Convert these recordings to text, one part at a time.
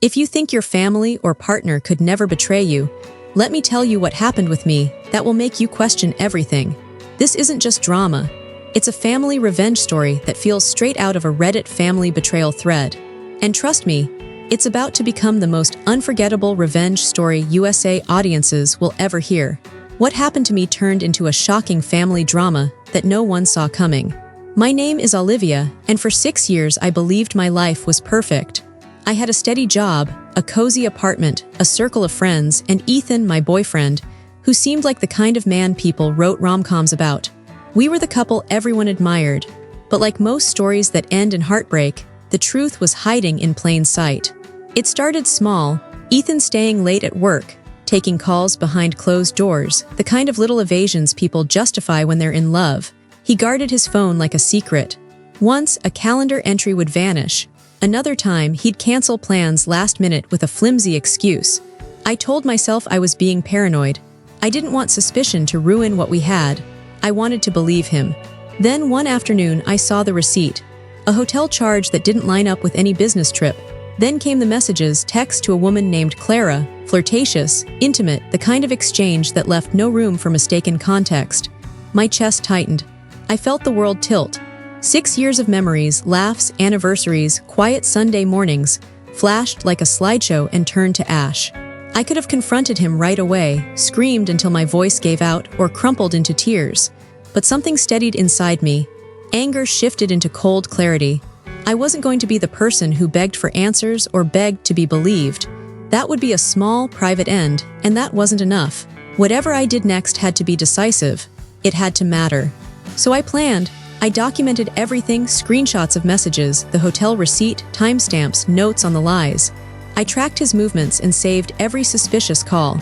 If you think your family or partner could never betray you, let me tell you what happened with me that will make you question everything. This isn't just drama. It's a family revenge story that feels straight out of a Reddit family betrayal thread. And trust me, it's about to become the most unforgettable revenge story USA audiences will ever hear. What happened to me turned into a shocking family drama that no one saw coming. My name is Olivia, and for 6 years I believed my life was perfect. I had a steady job, a cozy apartment, a circle of friends, and Ethan, my boyfriend, who seemed like the kind of man people wrote rom-coms about. We were the couple everyone admired, but like most stories that end in heartbreak, the truth was hiding in plain sight. It started small, Ethan staying late at work, taking calls behind closed doors, the kind of little evasions people justify when they're in love. He guarded his phone like a secret. Once, a calendar entry would vanish. Another time, he'd cancel plans last minute with a flimsy excuse. I told myself I was being paranoid. I didn't want suspicion to ruin what we had. I wanted to believe him. Then one afternoon, I saw the receipt. A hotel charge that didn't line up with any business trip. Then came the messages, text to a woman named Clara, flirtatious, intimate, the kind of exchange that left no room for mistaken context. My chest tightened. I felt the world tilt. 6 years of memories, laughs, anniversaries, quiet Sunday mornings, flashed like a slideshow and turned to ash. I could have confronted him right away, screamed until my voice gave out, or crumpled into tears. But something steadied inside me. Anger shifted into cold clarity. I wasn't going to be the person who begged for answers or begged to be believed. That would be a small, private end, and that wasn't enough. Whatever I did next had to be decisive. It had to matter. So I planned. I documented everything, screenshots of messages, the hotel receipt, timestamps, notes on the lies. I tracked his movements and saved every suspicious call.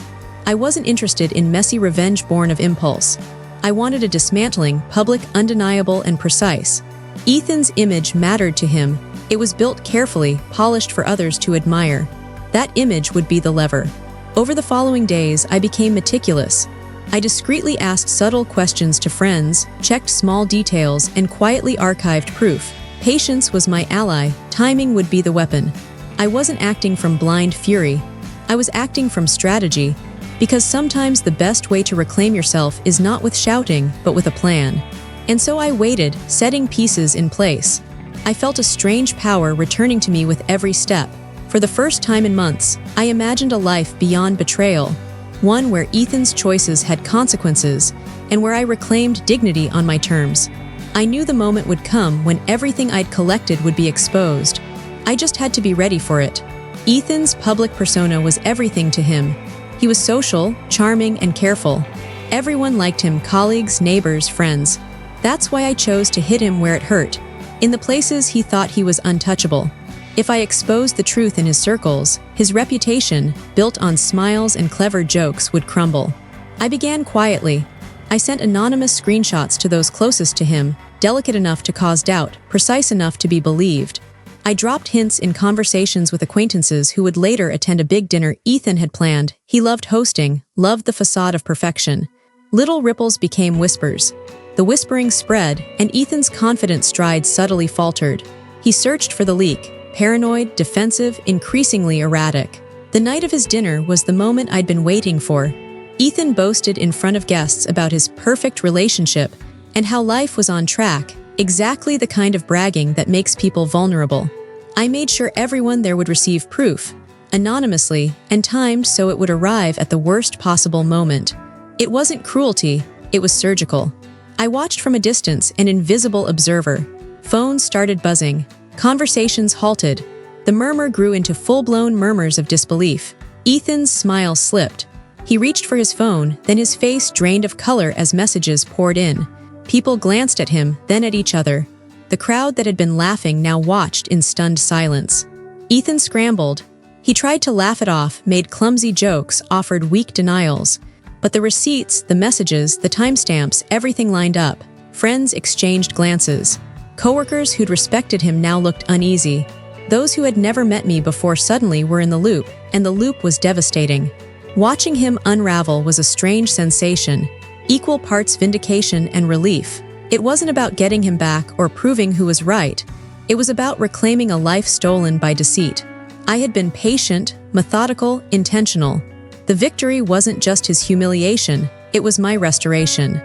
I wasn't interested in messy revenge born of impulse. I wanted a dismantling, public, undeniable, and precise. Ethan's image mattered to him. It was built carefully, polished for others to admire. That image would be the lever. Over the following days, I became meticulous. I discreetly asked subtle questions to friends, checked small details, and quietly archived proof. Patience was my ally, timing would be the weapon. I wasn't acting from blind fury. I was acting from strategy, because sometimes the best way to reclaim yourself is not with shouting, but with a plan. And so I waited, setting pieces in place. I felt a strange power returning to me with every step. For the first time in months, I imagined a life beyond betrayal. One where Ethan's choices had consequences, and where I reclaimed dignity on my terms. I knew the moment would come when everything I'd collected would be exposed. I just had to be ready for it. Ethan's public persona was everything to him. He was social, charming, and careful. Everyone liked him, colleagues, neighbors, friends. That's why I chose to hit him where it hurt, in the places he thought he was untouchable. If I exposed the truth in his circles, his reputation, built on smiles and clever jokes, would crumble. I began quietly. I sent anonymous screenshots to those closest to him, delicate enough to cause doubt, precise enough to be believed. I dropped hints in conversations with acquaintances who would later attend a big dinner Ethan had planned. He loved hosting, loved the facade of perfection. Little ripples became whispers. The whispering spread, and Ethan's confident stride subtly faltered. He searched for the leak, paranoid, defensive, increasingly erratic. The night of his dinner was the moment I'd been waiting for. Ethan boasted in front of guests about his perfect relationship and how life was on track, exactly the kind of bragging that makes people vulnerable. I made sure everyone there would receive proof, anonymously, and timed so it would arrive at the worst possible moment. It wasn't cruelty, it was surgical. I watched from a distance, an invisible observer. Phones started buzzing. Conversations halted. The murmur grew into full-blown murmurs of disbelief. Ethan's smile slipped. He reached for his phone, then his face drained of color as messages poured in. People glanced at him, then at each other. The crowd that had been laughing now watched in stunned silence. Ethan scrambled. He tried to laugh it off, made clumsy jokes, offered weak denials. But the receipts, the messages, the timestamps, everything lined up. Friends exchanged glances. Coworkers who'd respected him now looked uneasy. Those who had never met me before suddenly were in the loop, and the loop was devastating. Watching him unravel was a strange sensation, equal parts vindication and relief. It wasn't about getting him back or proving who was right. It was about reclaiming a life stolen by deceit. I had been patient, methodical, intentional. The victory wasn't just his humiliation, it was my restoration.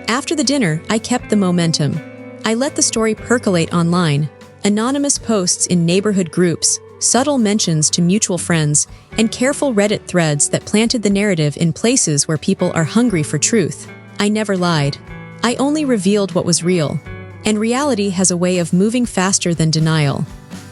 After the dinner, I kept the momentum. I let the story percolate online. Anonymous posts in neighborhood groups, subtle mentions to mutual friends, and careful Reddit threads that planted the narrative in places where people are hungry for truth. I never lied. I only revealed what was real. And reality has a way of moving faster than denial.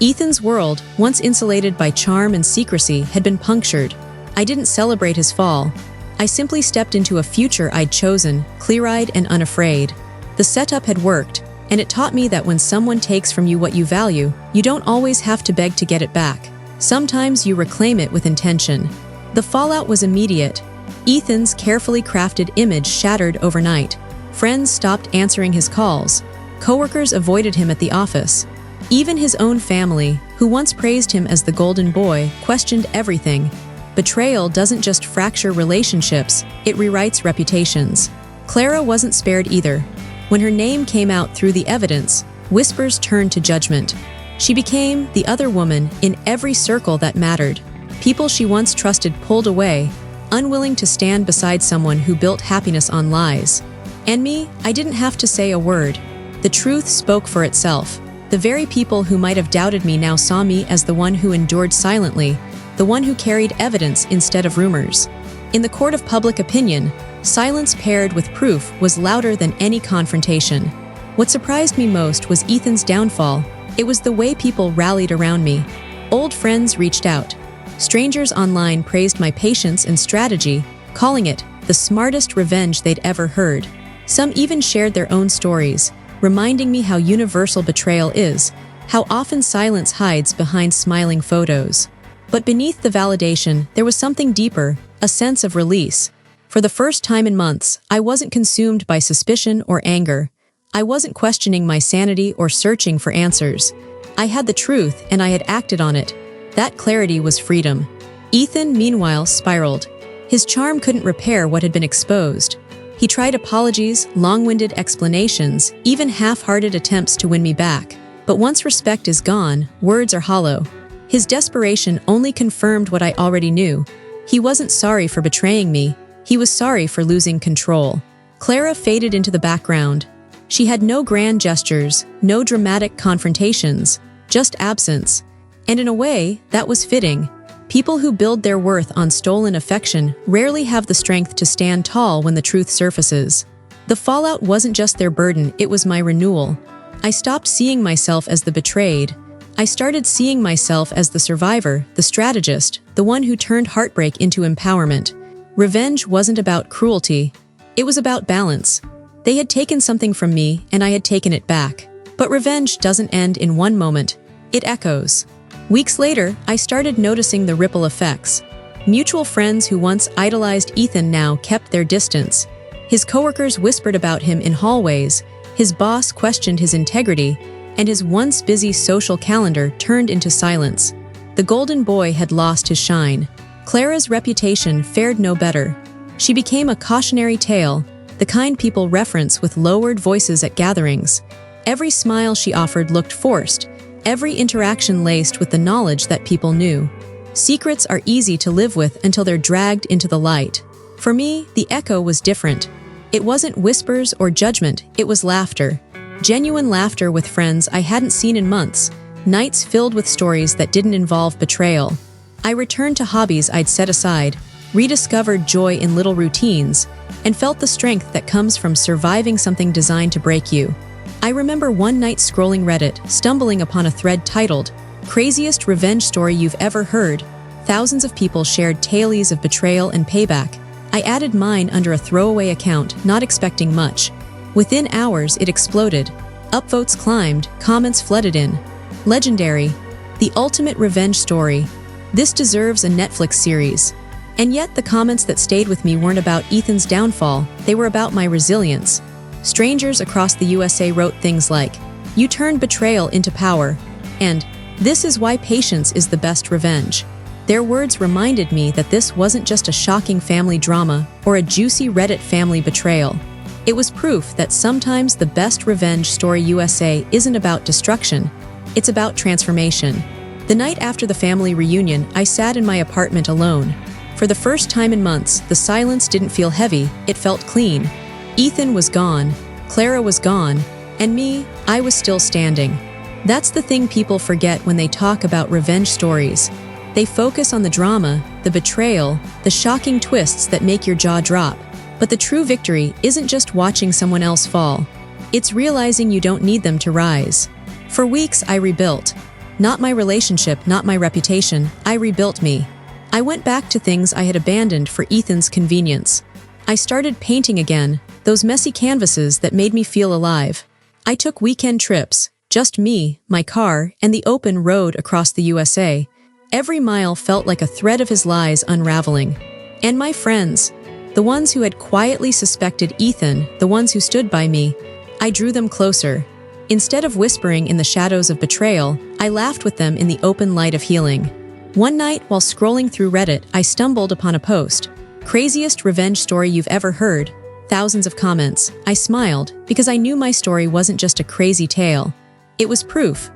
Ethan's world, once insulated by charm and secrecy, had been punctured. I didn't celebrate his fall. I simply stepped into a future I'd chosen, clear-eyed and unafraid. The setup had worked, and it taught me that when someone takes from you what you value, you don't always have to beg to get it back. Sometimes you reclaim it with intention. The fallout was immediate. Ethan's carefully crafted image shattered overnight. Friends stopped answering his calls. Coworkers avoided him at the office. Even his own family, who once praised him as the golden boy, questioned everything. Betrayal doesn't just fracture relationships, it rewrites reputations. Clara wasn't spared either. When her name came out through the evidence, whispers turned to judgment. She became the other woman in every circle that mattered. People she once trusted pulled away, unwilling to stand beside someone who built happiness on lies. And me, I didn't have to say a word. The truth spoke for itself. The very people who might have doubted me now saw me as the one who endured silently, the one who carried evidence instead of rumors. In the court of public opinion, silence paired with proof was louder than any confrontation. What surprised me most was Ethan's downfall. It was the way people rallied around me. Old friends reached out. Strangers online praised my patience and strategy, calling it the smartest revenge they'd ever heard. Some even shared their own stories, reminding me how universal betrayal is, how often silence hides behind smiling photos. But beneath the validation, there was something deeper, a sense of release. For the first time in months, I wasn't consumed by suspicion or anger. I wasn't questioning my sanity or searching for answers. I had the truth and I had acted on it. That clarity was freedom. Ethan, meanwhile, spiraled. His charm couldn't repair what had been exposed. He tried apologies, long-winded explanations, even half-hearted attempts to win me back. But once respect is gone, words are hollow. His desperation only confirmed what I already knew. He wasn't sorry for betraying me. He was sorry for losing control. Clara faded into the background. She had no grand gestures, no dramatic confrontations, just absence. And in a way, that was fitting. People who build their worth on stolen affection rarely have the strength to stand tall when the truth surfaces. The fallout wasn't just their burden, it was my renewal. I stopped seeing myself as the betrayed. I started seeing myself as the survivor, the strategist, the one who turned heartbreak into empowerment. Revenge wasn't about cruelty. It was about balance. They had taken something from me, and I had taken it back. But revenge doesn't end in one moment. It echoes. Weeks later, I started noticing the ripple effects. Mutual friends who once idolized Ethan now kept their distance. His coworkers whispered about him in hallways, his boss questioned his integrity, and his once busy social calendar turned into silence. The golden boy had lost his shine. Clara's reputation fared no better. She became a cautionary tale, the kind people reference with lowered voices at gatherings. Every smile she offered looked forced, every interaction laced with the knowledge that people knew. Secrets are easy to live with until they're dragged into the light. For me, the echo was different. It wasn't whispers or judgment, it was laughter. Genuine laughter with friends I hadn't seen in months, nights filled with stories that didn't involve betrayal. I returned to hobbies I'd set aside, rediscovered joy in little routines, and felt the strength that comes from surviving something designed to break you. I remember one night scrolling Reddit, stumbling upon a thread titled, "Craziest Revenge Story You've Ever Heard." Thousands of people shared tales of betrayal and payback. I added mine under a throwaway account, not expecting much. Within hours, it exploded. Upvotes climbed, comments flooded in. Legendary. The ultimate revenge story. This deserves a Netflix series. And yet, the comments that stayed with me weren't about Ethan's downfall, they were about my resilience. Strangers across the USA wrote things like, "You turned betrayal into power," and "This is why patience is the best revenge." Their words reminded me that this wasn't just a shocking family drama or a juicy Reddit family betrayal. It was proof that sometimes the best revenge story USA isn't about destruction, it's about transformation. The night after the family reunion, I sat in my apartment alone. For the first time in months, the silence didn't feel heavy, it felt clean. Ethan was gone, Clara was gone, and me, I was still standing. That's the thing people forget when they talk about revenge stories. They focus on the drama, the betrayal, the shocking twists that make your jaw drop. But the true victory isn't just watching someone else fall. It's realizing you don't need them to rise. For weeks, I rebuilt. Not my relationship, not my reputation, I rebuilt me. I went back to things I had abandoned for Ethan's convenience. I started painting again, those messy canvases that made me feel alive. I took weekend trips, just me, my car, and the open road across the USA. Every mile felt like a thread of his lies unraveling. And my friends, the ones who had quietly suspected Ethan, the ones who stood by me, I drew them closer. Instead of whispering in the shadows of betrayal, I laughed with them in the open light of healing. One night, while scrolling through Reddit, I stumbled upon a post. Craziest revenge story you've ever heard. Thousands of comments. I smiled, because I knew my story wasn't just a crazy tale. It was proof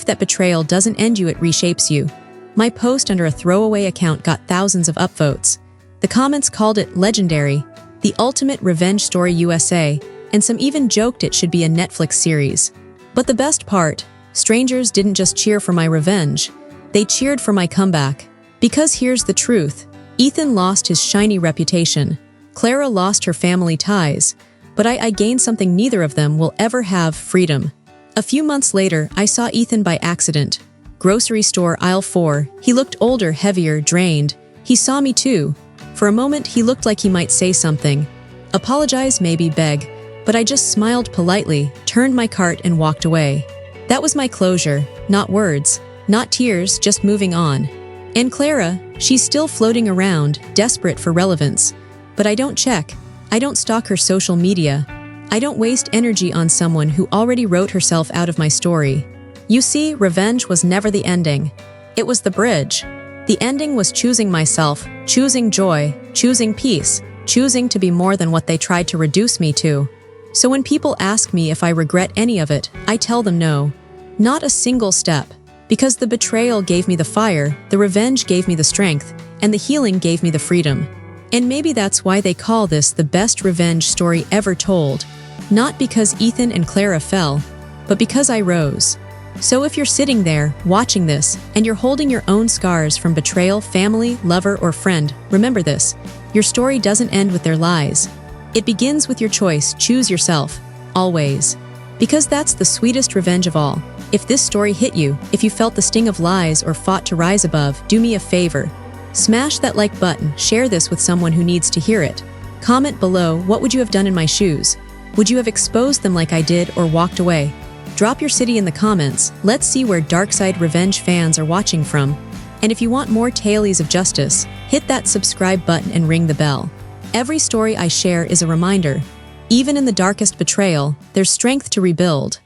that betrayal doesn't end you, it reshapes you. My post under a throwaway account got thousands of upvotes. The comments called it legendary, the ultimate revenge story USA, and some even joked it should be a Netflix series. But the best part, strangers didn't just cheer for my revenge, they cheered for my comeback. Because here's the truth, Ethan lost his shiny reputation, Clara lost her family ties, but I gained something neither of them will ever have: freedom. A few months later, I saw Ethan by accident. Grocery store, aisle 4, he looked older, heavier, drained. He saw me too. For a moment, he looked like he might say something. Apologize, maybe beg. But I just smiled politely, turned my cart and walked away. That was my closure, not words, not tears, just moving on. And Clara, she's still floating around, desperate for relevance. But I don't check. I don't stalk her social media. I don't waste energy on someone who already wrote herself out of my story. You see, revenge was never the ending. It was the bridge. The ending was choosing myself, choosing joy, choosing peace, choosing to be more than what they tried to reduce me to. So when people ask me if I regret any of it, I tell them no. Not a single step. Because the betrayal gave me the fire, the revenge gave me the strength, and the healing gave me the freedom. And maybe that's why they call this the best revenge story ever told. Not because Ethan and Clara fell, but because I rose. So if you're sitting there, watching this, and you're holding your own scars from betrayal, family, lover, or friend, remember this: your story doesn't end with their lies. It begins with your choice. Choose yourself. Always. Because that's the sweetest revenge of all. If this story hit you, if you felt the sting of lies or fought to rise above, do me a favor. Smash that like button, share this with someone who needs to hear it. Comment below, what would you have done in my shoes? Would you have exposed them like I did or walked away? Drop your city in the comments. Let's see where Darkside Revenge fans are watching from. And if you want more tales of justice, hit that subscribe button and ring the bell. Every story I share is a reminder. Even in the darkest betrayal, there's strength to rebuild.